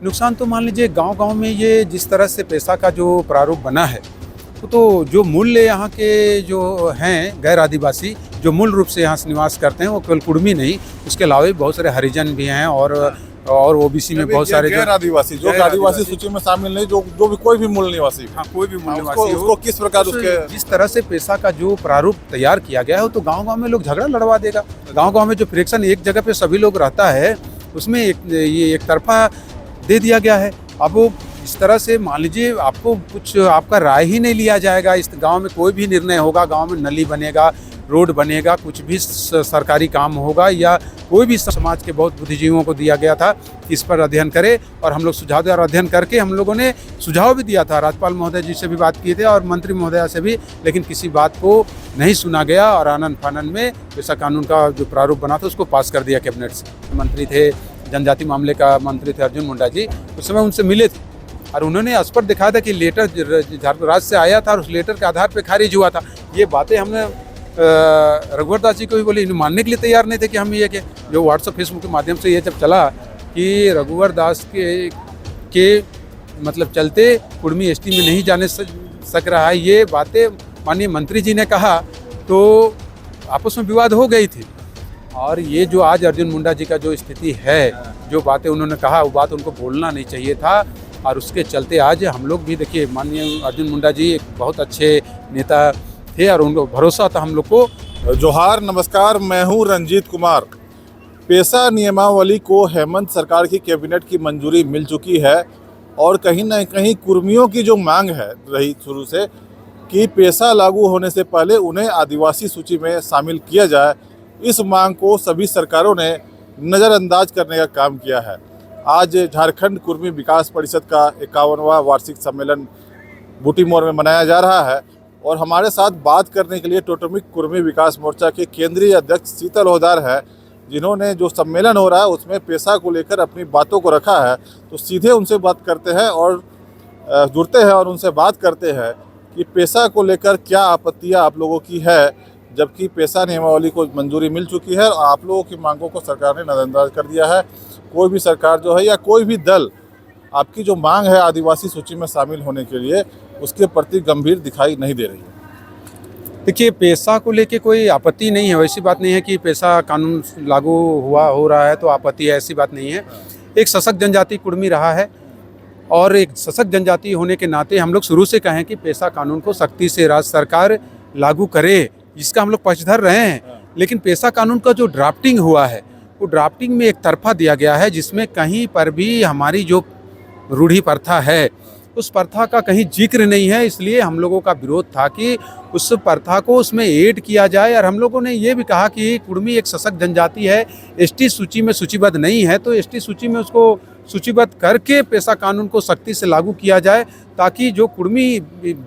नुकसान तो मान लीजिए गांव-गांव में ये जिस तरह से पैसा का जो प्रारूप बना है, तो जो मूल्य यहाँ के जो हैं गैर आदिवासी, जो मूल रूप से यहाँ से निवास करते हैं, वो केवल कुड़मी नहीं, उसके अलावा भी बहुत सारे हरिजन भी हैं और ओबीसी में बहुत सारे गैर आदिवासी जो आदिवासी सूची में शामिल नहीं, जो भी कोई भी मूल निवासी, हाँ कोई भी मूल निवासी हो, उसको किस प्रकार उसके जिस तरह से पैसा का जो प्रारूप तैयार किया गया है, तो गांव-गांव में लोग झगड़ा लड़वा देगा। गांव-गांव में जो फ्रैक्शन एक जगह पे सभी लोग रहता है, उसमें ये एक तरफा दे दिया गया है। अब वो इस तरह से मान लीजिए आपको कुछ आपका राय ही नहीं लिया जाएगा। इस गांव में कोई भी निर्णय होगा, गांव में नली बनेगा, रोड बनेगा, कुछ भी सरकारी काम होगा या कोई भी समाज के बहुत बुद्धिजीवियों को दिया गया था इस पर अध्ययन करे और हम लोग सुझाव दिया और अध्ययन करके हम लोगों ने सुझाव भी दिया था। राज्यपाल महोदय जी से भी बात किए थे और मंत्री महोदया से भी, लेकिन किसी बात को नहीं सुना गया और आनन फानन में पैसा कानून का जो प्रारूप बना था उसको पास कर दिया कैबिनेट से। मंत्री थे, जनजाति मामले का मंत्री थे अर्जुन मुंडा जी, उस समय उनसे मिले थे और उन्होंने स्पष्ट दिखाया था कि लेटर झारखंड राज्य से आया था और उस लेटर के आधार पर खारिज हुआ था। ये बातें हमने रघुवर दास जी को भी बोली, इन्हें मानने के लिए तैयार नहीं थे कि हम ये कि जो व्हाट्सएप फेसबुक के माध्यम से ये जब चला कि रघुवर दास के मतलब चलते कुड़मी एसटी में नहीं जाने सक रहा है, ये बातें माननीय मंत्री जी ने कहा तो आपस में विवाद हो गई थी। और ये जो आज अर्जुन मुंडा जी का जो स्थिति है, जो बातें उन्होंने कहा वो बात उनको बोलना नहीं चाहिए था और उसके चलते आज हम लोग भी देखिए, माननीय अर्जुन मुंडा जी एक बहुत अच्छे नेता थे और उनको भरोसा था हम लोग को। जोहार, नमस्कार, मैं हूं रंजीत कुमार। पेशा नियमावली को हेमंत सरकार की कैबिनेट की मंजूरी मिल चुकी है और कहीं न कहीं कुर्मियों की जो मांग है रही शुरू से कि पेशा लागू होने से पहले उन्हें आदिवासी सूची में शामिल किया जाए, इस मांग को सभी सरकारों ने नज़रअंदाज करने का काम किया है। आज झारखंड कुर्मी विकास परिषद का 51वां वार्षिक सम्मेलन बूटी मोड़ में मनाया जा रहा है और हमारे साथ बात करने के लिए टोटमिक कुर्मी विकास मोर्चा के केंद्रीय अध्यक्ष शीतल होदार है, जिन्होंने जो सम्मेलन हो रहा है उसमें पेशा को लेकर अपनी बातों को रखा है। तो सीधे उनसे बात करते हैं और जुड़ते हैं और उनसे बात करते हैं कि पेशा को लेकर क्या आपत्तियां आप लोगों की है, जबकि पेशा नियमावली को मंजूरी मिल चुकी है और आप लोगों की मांगों को सरकार ने नज़रअंदाज कर दिया है। कोई भी सरकार जो है या कोई भी दल आपकी जो मांग है आदिवासी सूची में शामिल होने के लिए, उसके प्रति गंभीर दिखाई नहीं दे रही है। देखिए, पेशा को लेके कोई आपत्ति नहीं है, वैसी बात नहीं है कि पेशा कानून लागू हो रहा है तो आपत्ति है, ऐसी बात नहीं है। एक सशक्त जनजाति कुड़मी रहा है और एक सशक्त जनजाति होने के नाते हम लोग शुरू से कहें कि पेशा कानून को सख्ती से राज्य सरकार लागू करे, जिसका हम लोग पक्षधर रहे हैं। लेकिन पेशा कानून का जो ड्राफ्टिंग हुआ है, वो ड्राफ्टिंग में एक तरफा दिया गया है, जिसमें कहीं पर भी हमारी जो रूढ़ी प्रथा है उस प्रथा का कहीं जिक्र नहीं है। इसलिए हम लोगों का विरोध था कि उस प्रथा को उसमें ऐड किया जाए और हम लोगों ने ये भी कहा कि कुड़मी एक सशक्त जनजाति है, एसटी सूची में सूचीबद्ध नहीं है, तो एसटी सूची में उसको सूचीबद्ध करके पेशा कानून को सख्ती से लागू किया जाए, ताकि जो कुड़मी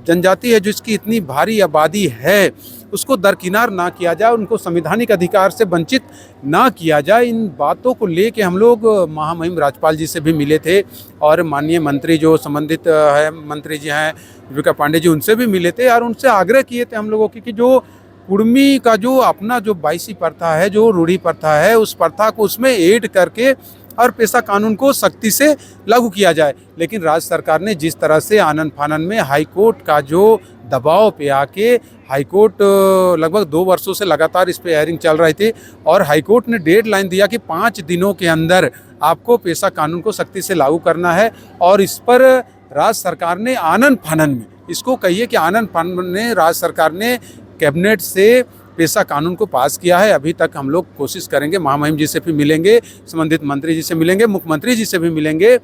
जनजाति है जिसकी इतनी भारी आबादी है उसको दरकिनार ना किया जाए, उनको संवैधानिक अधिकार से वंचित ना किया जाए। इन बातों को लेके हम लोग महामहिम राज्यपाल जी से भी मिले थे और माननीय मंत्री जो संबंधित है मंत्री जी हैं विवेका पांडे जी, उनसे भी मिले थे और उनसे आग्रह किए थे हम लोगों की कि जो कुड़मी का जो अपना जो बाईसी प्रथा है, जो रूढ़ी प्रथा है, उस प्रथा को उसमें ऐड करके और पेशा कानून को सख्ती से लागू किया जाए। लेकिन राज्य सरकार ने जिस तरह से आनन फानन में हाईकोर्ट का जो दबाव पे आके, हाईकोर्ट लगभग 2 वर्षों से लगातार इस पे हेयरिंग चल रही थी और हाईकोर्ट ने डेडलाइन दिया कि 5 दिनों के अंदर आपको पेशा कानून को सख्ती से लागू करना है और इस पर राज्य सरकार ने आनन फानन में, इसको कहिए कि आनन फानन में राज्य सरकार ने कैबिनेट से पेशा कानून को पास किया है। अभी तक हम लोग कोशिश करेंगे, महामहिम जी से भी मिलेंगे, संबंधित मंत्री जी से मिलेंगे, मुख्यमंत्री जी से भी मिलेंगे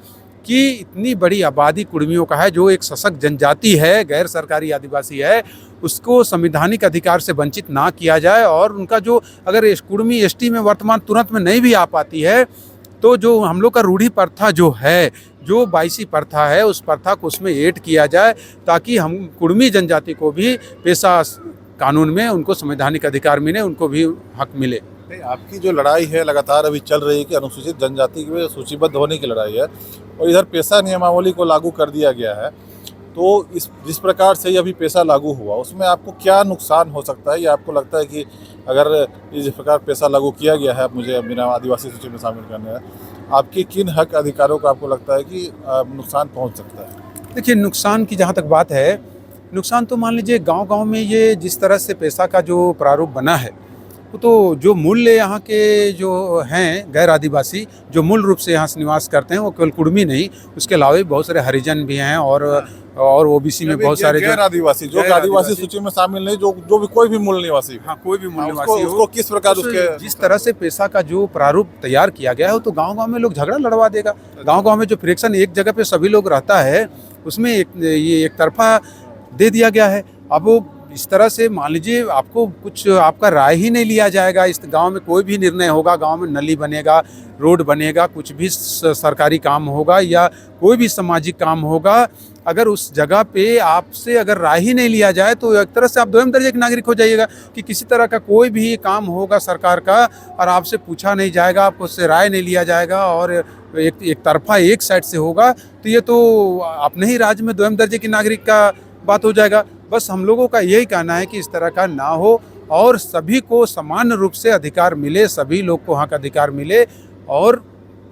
कि इतनी बड़ी आबादी कुड़मियों का है, जो एक सशक्त जनजाति है, गैर सरकारी आदिवासी है, उसको संवैधानिक अधिकार से वंचित ना किया जाए और उनका जो अगर कुड़मी एसटी में वर्तमान तुरंत में नहीं भी आ पाती है तो जो हम लोग का रूढ़ी प्रथा जो है, जो बाईसी प्रथा है, उस प्रथा को उसमें ऐड किया जाए ताकि हम कुड़मी जनजाति को भी पेशा कानून में उनको संवैधानिक अधिकार मिले, उनको भी हक मिले। आपकी जो लड़ाई है लगातार अभी चल रही है कि अनुसूचित जनजाति में सूचीबद्ध होने की लड़ाई है और इधर पेशा नियमावली को लागू कर दिया गया है, तो इस जिस प्रकार से ये अभी पैसा लागू हुआ उसमें आपको क्या नुकसान हो सकता है, या आपको लगता है कि अगर इस प्रकार पैसा लागू किया गया है मुझे बिना आदिवासी सूची में शामिल करने है, आपकी किन हक अधिकारों को आपको लगता है कि नुकसान पहुंच सकता है? देखिए, नुकसान की जहाँ तक बात है, नुकसान तो मान लीजिए गांव-गांव में ये जिस तरह से पैसा का जो प्रारूप बना है, वो तो जो मूल्य यहाँ के जो हैं गैर आदिवासी, जो मूल रूप से यहाँ से निवास करते हैं, वो केवल कुर्मी नहीं, उसके अलावा भी बहुत सारे हरिजन भी हैं और ओबीसी में बहुत सारे गैर आदिवासी जो आदिवासी सूची में शामिल नहीं, जो भी कोई भी मूल निवासी, हाँ, कोई भी मूल उसको, निवासी हो, उसको किस प्रकार उसके जिस तरह से पैसा का जो प्रारूप तैयार किया गया है, वो तो गांव-गांव में लोग झगड़ा लड़वा देगा। गांव-गांव में जो फ्रैक्शन एक जगह पे सभी लोग रहता है, उसमें ये एक तरफा दे दिया गया है। अब वो इस तरह से मान लीजिए आपको कुछ आपका राय ही नहीं लिया जाएगा। इस गांव में कोई भी निर्णय होगा, गांव में नली बनेगा, रोड बनेगा, कुछ भी सरकारी काम होगा या कोई भी सामाजिक काम होगा, अगर उस जगह पे आपसे अगर राय ही नहीं लिया जाए तो एक तरह से आप दोयम दर्जे के नागरिक हो जाइएगा कि किसी तरह का कोई भी काम होगा सरकार का और आपसे पूछा नहीं जाएगा, आपको उससे राय नहीं लिया जाएगा और एक तरफा एक साइड से होगा, तो ये तो अपने ही राज्य में दोयम दर्जे के नागरिक का बात हो जाएगा। बस हम लोगों का यही कहना है कि इस तरह का ना हो और सभी को समान रूप से अधिकार मिले, सभी लोग को हक अधिकार मिले और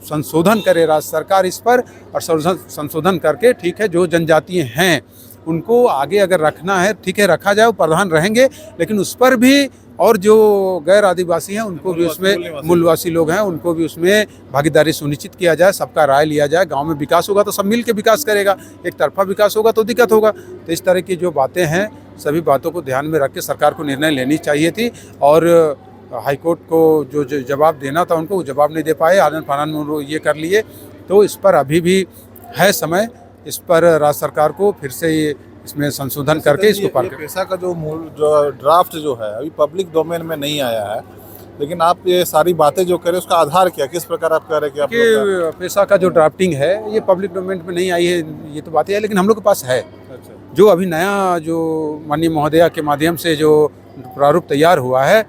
संशोधन करे राज्य सरकार इस पर और संशोधन करके ठीक है जो जनजातीय हैं उनको आगे अगर रखना है ठीक है रखा जाए, वो प्रधान रहेंगे, लेकिन उस पर भी और जो गैर आदिवासी हैं उनको भी उसमें मूलवासी लोग हैं उनको भी उसमें भागीदारी सुनिश्चित किया जाए, सबका राय लिया जाए। गांव में विकास होगा तो सब मिल के विकास करेगा, एक तरफा विकास होगा तो दिक्कत होगा। तो इस तरह की जो बातें हैं सभी बातों को ध्यान में रख के सरकार को निर्णय लेनी चाहिए थी और हाईकोर्ट को जो जवाब देना था उनको जवाब नहीं दे पाए, आनन फानन में ये कर लिए। तो इस पर अभी भी है समय, इस पर राज्य सरकार को फिर से इसमें संशोधन करके इसको पार करें। पैसा का जो ड्राफ्ट जो है अभी पब्लिक डोमेन में नहीं आया है, लेकिन आप ये सारी बातें जो करें उसका आधार क्या, किस प्रकार आप कह रहे हैं कि पैसा का जो ड्राफ्टिंग है ये पब्लिक डोमेन में नहीं आई है, ये तो बात है, लेकिन हम लोग के पास है। अच्छा। जो अभी नया जो माननीय महोदया के माध्यम से जो प्रारूप तैयार हुआ है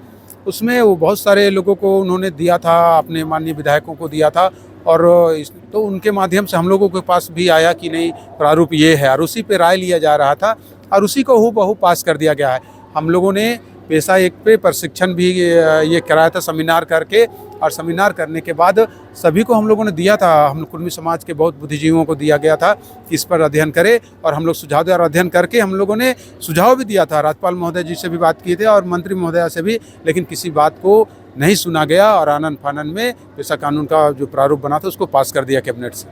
उसमें वो बहुत सारे लोगों को उन्होंने दिया था, अपने माननीय विधायकों को दिया था और तो उनके माध्यम से हम लोगों के पास भी आया कि नहीं प्रारूप ये है और उसी पे राय लिया जा रहा था और उसी को हूबहू पास कर दिया गया है। हम लोगों ने पैसा एक पे प्रशिक्षण भी ये कराया था सेमिनार करके और सेमिनार करने के बाद सभी को हम लोगों ने दिया था, हम कुर्मी समाज के बहुत बुद्धिजीवियों को दिया गया था कि इस पर अध्ययन करें और हम लोग सुझाव दिया और अध्ययन करके हम लोगों ने सुझाव भी दिया था, राज्यपाल महोदय जी से भी बात किए थे और मंत्री महोदया से भी, लेकिन किसी बात को नहीं सुना गया और आनन फानन में पैसा कानून का जो प्रारूप बना था उसको पास कर दिया कैबिनेट से।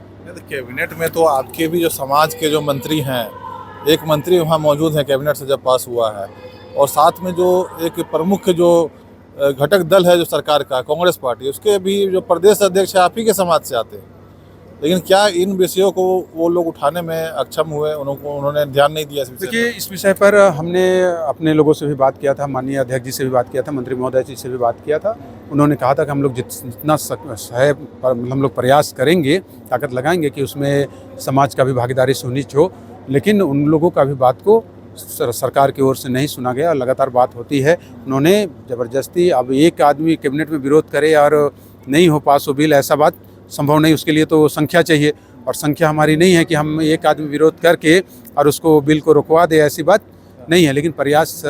कैबिनेट में तो आपके भी जो समाज के जो मंत्री हैं, एक मंत्री वहाँ मौजूद हैं कैबिनेट से जब पास हुआ है और साथ में जो एक प्रमुख जो घटक दल है जो सरकार का कांग्रेस पार्टी, उसके भी जो प्रदेश अध्यक्ष है आप ही के समाज से आते हैं, लेकिन क्या इन विषयों को वो लोग उठाने में अक्षम हुए, उन्होंने ध्यान नहीं दिया इस विषय? देखिए, इस विषय पर हमने अपने लोगों से भी बात किया था, माननीय अध्यक्ष जी से भी बात किया था, मंत्री महोदय जी से भी बात किया था। उन्होंने कहा था कि हम लोग जितना है हम लोग प्रयास करेंगे, ताकत लगाएंगे कि उसमें समाज का भी भागीदारी सुनिश्चित हो, लेकिन उन लोगों का भी बात को सरकार की ओर से नहीं सुना गया। लगातार बात होती है, उन्होंने ज़बरदस्ती अब एक आदमी कैबिनेट में विरोध करे और नहीं हो पास हो बिल, ऐसा बात संभव नहीं, उसके लिए तो संख्या चाहिए और संख्या हमारी नहीं है कि हम एक आदमी विरोध करके और उसको बिल को रुकवा दे, ऐसी बात नहीं है। लेकिन प्रयास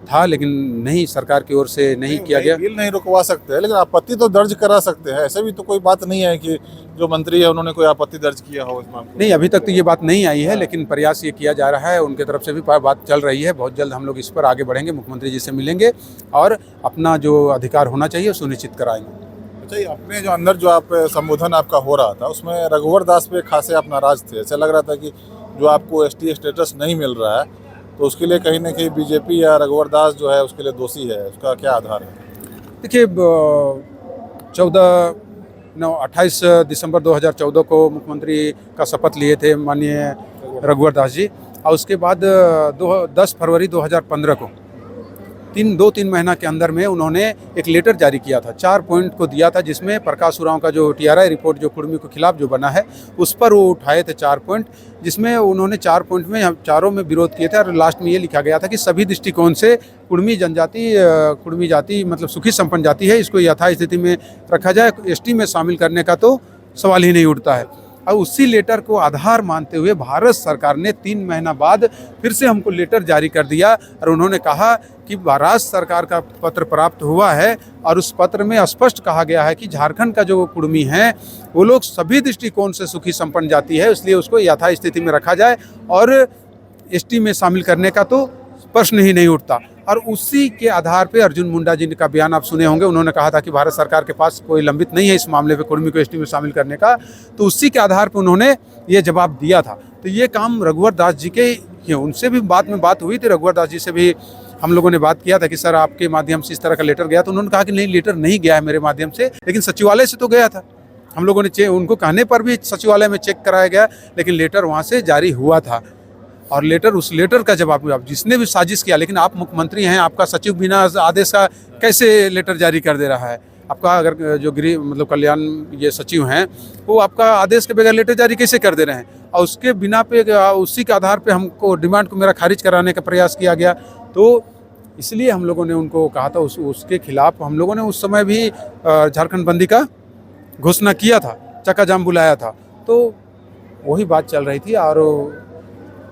था, लेकिन नहीं, सरकार की ओर से नहीं किया गया। बिल नहीं रुकवा सकते, लेकिन आपत्ति तो दर्ज करा सकते हैं। ऐसे भी तो कोई बात नहीं है कि जो मंत्री है उन्होंने कोई आपत्ति दर्ज किया हो इस मामले में। नहीं, अभी तक तो ये बात नहीं आई है, लेकिन प्रयास ये किया जा रहा है, उनके तरफ से भी बात चल रही है। बहुत जल्द हम लोग इस पर आगे बढ़ेंगे, मुख्यमंत्री जी से मिलेंगे और अपना जो अधिकार होना चाहिए सुनिश्चित कराएंगे। अच्छा, अपने जो अंदर जो आप संबोधन आपका हो रहा था उसमें रघुवर दास पे खासे आप नाराज थे, ऐसा लग रहा था कि जो आपको ST स्टेटस नहीं मिल रहा है तो उसके लिए कहीं ना कहीं बीजेपी या रघुवर दास जो है उसके लिए दोषी है, उसका क्या आधार है? देखिए, 28 दिसंबर 2014 को मुख्यमंत्री का शपथ लिए थे माननीय रघुवर दास जी और उसके बाद 10 फरवरी 2015 को 2-3 महीना के अंदर में उन्होंने एक लेटर जारी किया था, 4 पॉइंट को दिया था, जिसमें प्रकाश उरांव का जो TRI रिपोर्ट जो कुर्मी के खिलाफ जो बना है उस पर वो उठाए थे 4 पॉइंट, जिसमें उन्होंने 4 पॉइंट में चारों में विरोध किए थे और लास्ट में ये लिखा गया था कि सभी दृष्टिकोण से कुर्मी जाति मतलब सुखी संपन्न जाति है, इसको यथास्थिति में रखा जाए, ST में शामिल करने का तो सवाल ही नहीं उठता है। और उसी लेटर को आधार मानते हुए भारत सरकार ने 3 महीना बाद फिर से हमको लेटर जारी कर दिया और उन्होंने कहा कि राज्य सरकार का पत्र प्राप्त हुआ है और उस पत्र में स्पष्ट कहा गया है कि झारखंड का जो कुर्मी है वो लोग सभी दृष्टिकोण से सुखी संपन्न जाति है, इसलिए उसको यथास्थिति में रखा जाए और एसटी में शामिल करने का तो प्रश्न ही नहीं उठता। और उसी के आधार पे अर्जुन मुंडा जी का बयान आप सुने होंगे, उन्होंने कहा था कि भारत सरकार के पास कोई लंबित नहीं है इस मामले पे कुर्मी को एसटी में शामिल करने का, तो उसी के आधार पे उन्होंने ये जवाब दिया था। तो ये काम रघुवर दास जी के, उनसे भी बाद में बात हुई थी, रघुवर दास जी से भी हम लोगों ने बात किया था कि सर आपके माध्यम से इस तरह का लेटर गया, तो उन्होंने कहा कि नहीं लेटर नहीं गया है मेरे माध्यम से, लेकिन सचिवालय से तो गया था। हम लोगों ने उनको कहने पर भी सचिवालय में चेक कराया गया, लेकिन लेटर वहाँ से जारी हुआ था और लेटर, उस लेटर का जवाब आप जिसने भी साजिश किया, लेकिन आप मुख्यमंत्री हैं, आपका सचिव बिना आदेश का कैसे लेटर जारी कर दे रहा है? आपका अगर जो गृह मतलब कल्याण ये सचिव हैं वो आपका आदेश के बगैर लेटर जारी कैसे कर दे रहे हैं? और उसके बिना पे उसी के आधार पे हमको डिमांड को मेरा खारिज कराने का प्रयास किया गया। तो इसलिए हम लोगों ने उनको कहा था, उसके खिलाफ हम लोगों ने उस समय भी झारखंड बंदी का घोषणा किया था, चक्का जाम बुलाया था। तो वही बात चल रही थी और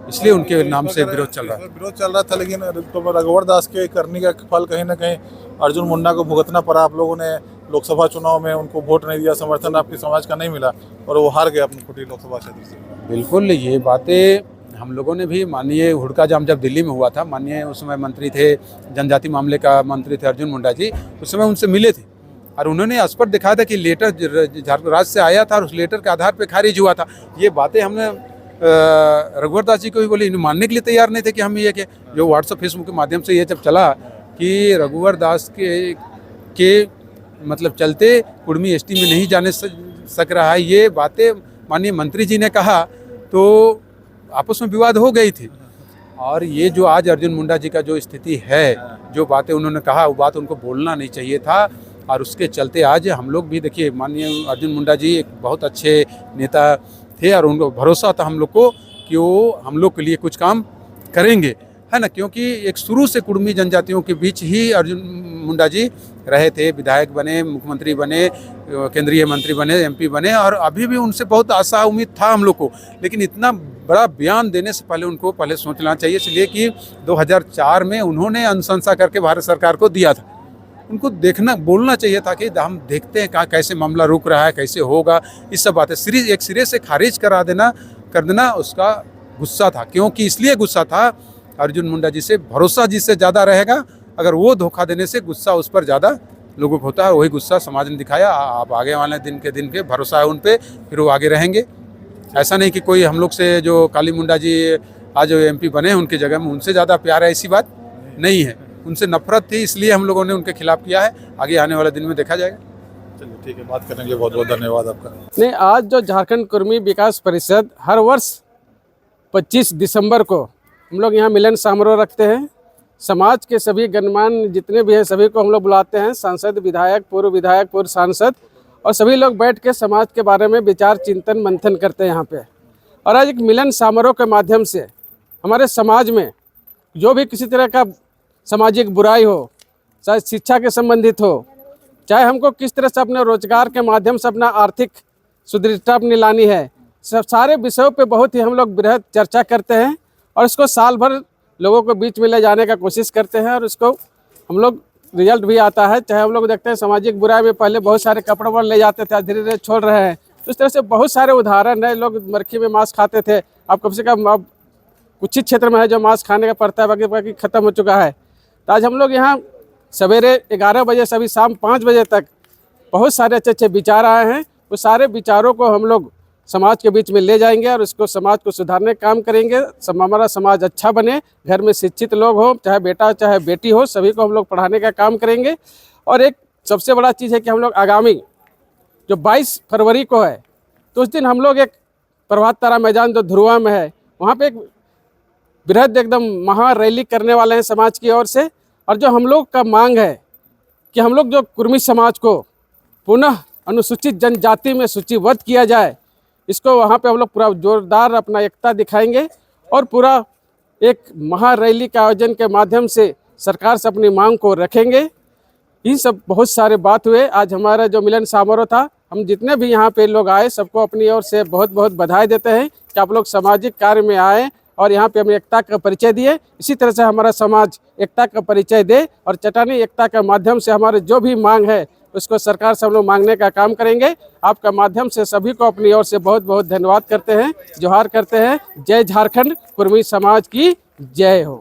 इसलिए उनके नाम से विरोध चल रहा था। लेकिन तो रघुवर दास के करने का फल कहीं ना कहीं अर्जुन मुंडा को भुगतना पड़ा। आप लोगों ने लोकसभा चुनाव में उनको वोट नहीं दिया, समर्थन आपके समाज का नहीं मिला और वो हार गए अपनी खुटी लोकसभा क्षेत्र से। बिल्कुल, ये बातें हम लोगों ने भी, माननीय हुड़का जाम जब दिल्ली में हुआ था, माननीय उस समय मंत्री थे, जनजाति मामले का मंत्री थे अर्जुन मुंडा जी, उस समय उनसे मिले थे और उन्होंने स्पष्ट दिखाया था कि लेटर झारखंड राज्य से आया था और उस लेटर के आधार पर खारिज हुआ था। ये बातें हमने रघुवर दास जी को भी बोली, मानने के लिए तैयार नहीं थे कि हम ये कि जो व्हाट्सएप फेसबुक के माध्यम से ये जब चला कि रघुवर दास के मतलब चलते कुर्मी एसटी में नहीं जाने सक रहा है, ये बातें माननीय मंत्री जी ने कहा तो आपस में विवाद हो गई थी। और ये जो आज अर्जुन मुंडा जी का जो स्थिति है, जो बातें उन्होंने कहा वो बात उनको बोलना नहीं चाहिए था और उसके चलते आज हम लोग भी, देखिए माननीय अर्जुन मुंडा जी एक बहुत अच्छे नेता थे और उनको भरोसा था हम लोग को कि वो हम लोग के लिए कुछ काम करेंगे, है ना, क्योंकि एक शुरू से कुर्मी जनजातियों के बीच ही अर्जुन मुंडा जी रहे थे, विधायक बने, मुख्यमंत्री बने, केंद्रीय मंत्री बने, एमपी बने और अभी भी उनसे बहुत आशा उम्मीद था हम लोग को। लेकिन इतना बड़ा बयान देने से पहले उनको पहले सोचना चाहिए, इसलिए कि 2004 में उन्होंने अनुशंसा करके भारत सरकार को दिया था। उनको देखना बोलना चाहिए था कि हम देखते हैं कहाँ कैसे मामला रुक रहा है, कैसे होगा, इस सब बातें एक सिरे से खारिज कर देना उसका गुस्सा था। क्योंकि इसलिए गुस्सा था, अर्जुन मुंडा जी से भरोसा जिससे ज़्यादा रहेगा, अगर वो धोखा देने से गुस्सा उस पर ज़्यादा लोगों को होता है, वही गुस्सा समाज ने दिखाया। आप आगे वाले दिन के भरोसा है उन पर, फिर वो आगे रहेंगे। ऐसा नहीं कि कोई हम लोग से जो काली मुंडा जी आज एमपी बने उनकी जगह में उनसे ज़्यादा प्यार है, ऐसी बात नहीं है। उनसे नफरत थी, इसलिए हम लोगों ने उनके खिलाफ किया है। आगे आने वाले दिन में देखा जाएगा। चलिए ठीक है, बात करने के लिए बहुत बहुत धन्यवाद आपका। नहीं, आज जो झारखंड कुर्मी विकास परिषद हर वर्ष 25 दिसंबर को हम लोग यहाँ मिलन समारोह रखते हैं। समाज के सभी गणमान्य जितने भी हैं सभी को हम लोग बुलाते हैं, सांसद, विधायक, पूर्व सांसद, और सभी लोग बैठ के समाज के बारे में विचार चिंतन मंथन करते हैं यहाँ पे। और आज एक मिलन समारोह के माध्यम से हमारे समाज में जो भी किसी तरह का सामाजिक बुराई हो, चाहे शिक्षा के संबंधित हो, चाहे हमको किस तरह से अपने रोजगार के माध्यम से अपना आर्थिक सुदृढ़ता अपनी लानी है, सब सारे विषयों पे बहुत ही हम लोग बृहद चर्चा करते हैं और इसको साल भर लोगों को बीच में ले जाने का कोशिश करते हैं और इसको हम लोग रिजल्ट भी आता है। चाहे हम लोग देखते हैं सामाजिक बुराई में पहले बहुत सारे कपड़े वपड़े ले जाते थे, धीरे धीरे छोड़ रहे हैं। तो इस तरह से बहुत सारे उदाहरण है। लोग मरखी में मांस खाते थे, अब कम से कम अब कुछ ही क्षेत्र में है जो मांस खाने का पड़ता है, बाकी खत्म हो चुका है। तो आज हम लोग यहाँ सवेरे 11 बजे से अभी शाम 5 बजे तक बहुत सारे अच्छे अच्छे विचार आए हैं। वो सारे विचारों को हम लोग समाज के बीच में ले जाएंगे और उसको समाज को सुधारने का काम करेंगे। हमारा समाज अच्छा बने, घर में शिक्षित लोग हो, चाहे बेटा चाहे बेटी हो, सभी को हम लोग पढ़ाने का काम करेंगे। और एक सबसे बड़ा चीज़ है कि हम लोग आगामी जो 22 फरवरी को है, तो उस दिन हम लोग एक प्रभात तारा मैदान जो ध्रुवा में है, वहाँ पे एक बृहद एकदम महा रैली करने वाले हैं समाज की ओर से। और जो हम लोग का मांग है कि हम लोग जो कुर्मी समाज को पुनः अनुसूचित जनजाति में सूचीबद्ध किया जाए, इसको वहाँ पे हम लोग पूरा जोरदार अपना एकता दिखाएंगे और पूरा एक महा रैली के आयोजन के माध्यम से सरकार से अपनी मांग को रखेंगे। ये सब बहुत सारे बात हुए। आज हमारा जो मिलन समारोह था हम जितने भी यहाँ पे लोग आए सबको अपनी ओर से बहुत बहुत बधाई देते हैं कि आप लोग सामाजिक कार्य में आए और यहाँ पे हमें एकता का परिचय दिए। इसी तरह से हमारा समाज एकता का परिचय दे और चट्टानी एकता के माध्यम से हमारे जो भी मांग है उसको सरकार से हम लोग मांगने का काम करेंगे। आपका माध्यम से सभी को अपनी ओर से बहुत बहुत धन्यवाद करते हैं, जोहार करते हैं। जय झारखंड, कुर्मी समाज की जय हो।